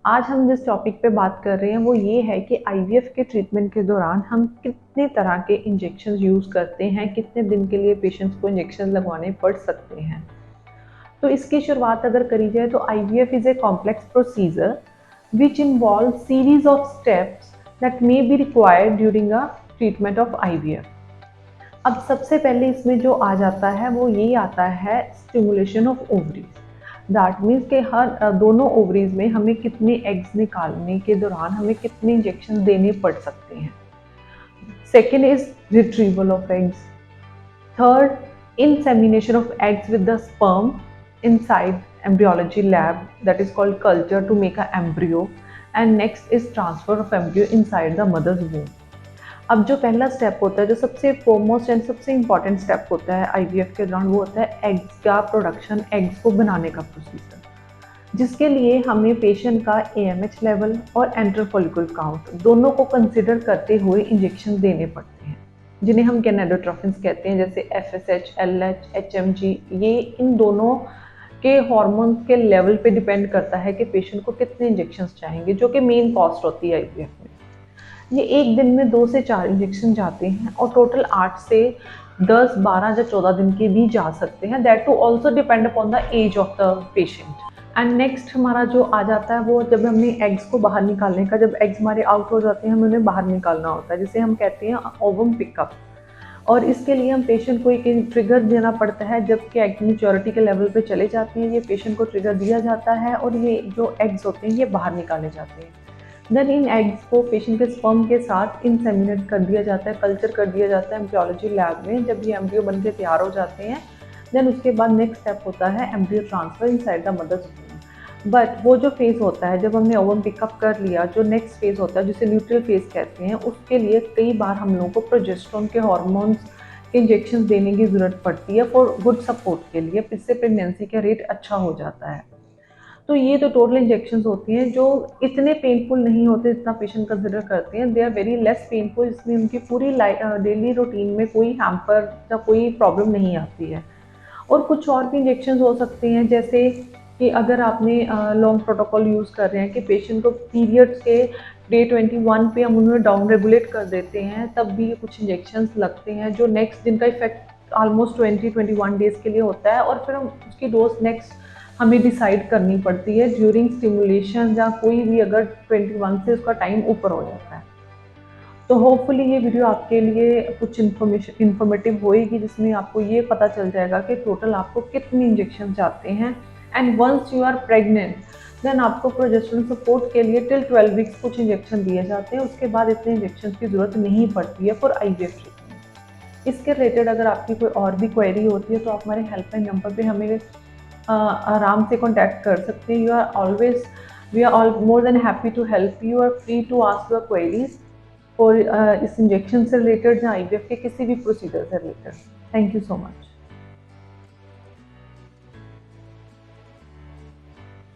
आज हम जिस टॉपिक पे बात कर रहे हैं वो ये है कि आईवीएफ के ट्रीटमेंट के दौरान हम कितने तरह के इंजेक्शन यूज़ करते हैं, कितने दिन के लिए पेशेंट्स को इंजेक्शन लगवाने पड़ सकते हैं। तो इसकी शुरुआत अगर करी जाए तो IVF is a complex procedure which involve series of steps that may be required during a treatment of IVF. अब सबसे पहले इसमें जो आ जाता है वो यही आता है stimulation of ovaries. That means के हर दोनों ओवरीज में हमें कितने एग्स निकालने के दौरान हमें कितने इंजेक्शन देने पड़ सकते हैं। Second is retrieval of eggs. Third, insemination of eggs with the sperm inside embryology lab, that is called culture to make a embryo. And next is transfer of embryo inside the mother's womb. अब जो पहला step होता है, जो सबसे foremost and सबसे important step होता है आईवीएफ के दौरान, वो होता है एग्स का प्रोडक्शन, एग्स को बनाने का प्रोसीजर, जिसके लिए हमें पेशेंट का एएमएच लेवल और एंटर फॉलिकल काउंट दोनों को कंसिडर करते हुए इंजेक्शन देने पड़ते हैं, जिन्हें हम गैनेडोट्रोफिन्स कहते हैं, जैसे एफएसएच, एलएच, एचएमजी। ये इन दोनों के हार्मोन्स के लेवल पे डिपेंड करता है कि पेशेंट को कितने इंजेक्शंस चाहेंगे, जो कि मेन कॉस्ट होती है आईवीएफ में। ये एक दिन में 2 से 4 इंजेक्शन जाते हैं और टोटल 8 से 10, 12 या 14 दिन के भी जा सकते हैं। That too also depend upon the age of the patient. And next हमारा जो आ जाता है वो जब हमने एग्स को बाहर निकालने का, जब एग्स हमारे आउट हो जाते हैं हमें उन्हें बाहर निकालना होता है, जिसे हम कहते हैं ओवम पिकअप। और इसके लिए हम पेशेंट को एक ट्रिगर देना पड़ता है। जबकि एग मैच्योरिटी के लेवल पे चले जाते हैं, ये पेशेंट को ट्रिगर दिया जाता है और ये जो एग्स होते हैं ये बाहर निकाले जाते हैं। देन इन एग्स को पेशेंट के स्पर्म के साथ इंसेमिनेट कर दिया जाता है, कल्चर कर दिया जाता है एम्ब्रियोलॉजी लैब में। जब ये एम्ब्रियो बन के तैयार हो जाते हैं, देन उसके बाद नेक्स्ट स्टेप होता है embryo transfer inside the mother's womb. But वो जो फेज़ होता है जब हमने ओवम पिकअप कर लिया, जो नेक्स्ट फेज़ होता है जिसे ल्यूट्रल फेज़ कहते हैं, उसके लिए कई बार हम लोगों को प्रोजेस्टेरोन के हार्मोन्स के इंजेक्शन देने की ज़रूरत पड़ती है फॉर गुड सपोर्ट के लिए। इससे प्रेगनेंसी का रेट अच्छा हो जाता है। तो ये तो टोटल इंजेक्शंस होती हैं जो इतने पेनफुल नहीं होते जितना पेशेंट कंसिडर करते हैं। They are very less painful, इसमें उनकी पूरी डेली रूटीन में कोई हैम्पर या कोई प्रॉब्लम नहीं आती है। और कुछ और भी इंजेक्शंस हो सकते हैं, जैसे कि अगर आपने लॉन्ग प्रोटोकॉल यूज़ कर रहे हैं कि पेशेंट को पीरियड्स के डे 21 पे हम उन्हें डाउन रेगुलेट कर देते हैं, तब भी कुछ इंजेक्शंस लगते हैं जो नेक्स्ट जिनका इफेक्ट ऑलमोस्ट 20-21 डेज़ के लिए होता है। और फिर हम उसकी डोज नेक्स्ट हमें डिसाइड करनी पड़ती है ड्यूरिंग स्टिमुलेशन, या कोई भी अगर 21 से उसका टाइम ऊपर हो जाता है। तो होपफुली ये वीडियो आपके लिए कुछ इन्फॉर्मेटिव होएगी, जिसमें आपको ये पता चल जाएगा कि टोटल आपको कितने इंजेक्शन जाते हैं। And once you are pregnant, then आपको प्रोजेस्टेरोन सपोर्ट के लिए टिल 12 वीक्स कुछ इंजेक्शन दिए जाते हैं। उसके बाद इतने इंजेक्शन की ज़रूरत नहीं पड़ती है फॉर आईवीएफ ट्रीटमेंट। इसके रिलेटेड अगर आपकी कोई और भी क्वेरी होती है तो आप हमारे हेल्पलाइन नंबर पे हमें आराम से कॉन्टैक्ट कर सकते हैं। You are always, we are all more than happy to help you. Are free to ask your queries for इस इंजेक्शन से रिलेटेड या आईवीएफ के किसी भी प्रोसीजर से related. Thank you so much.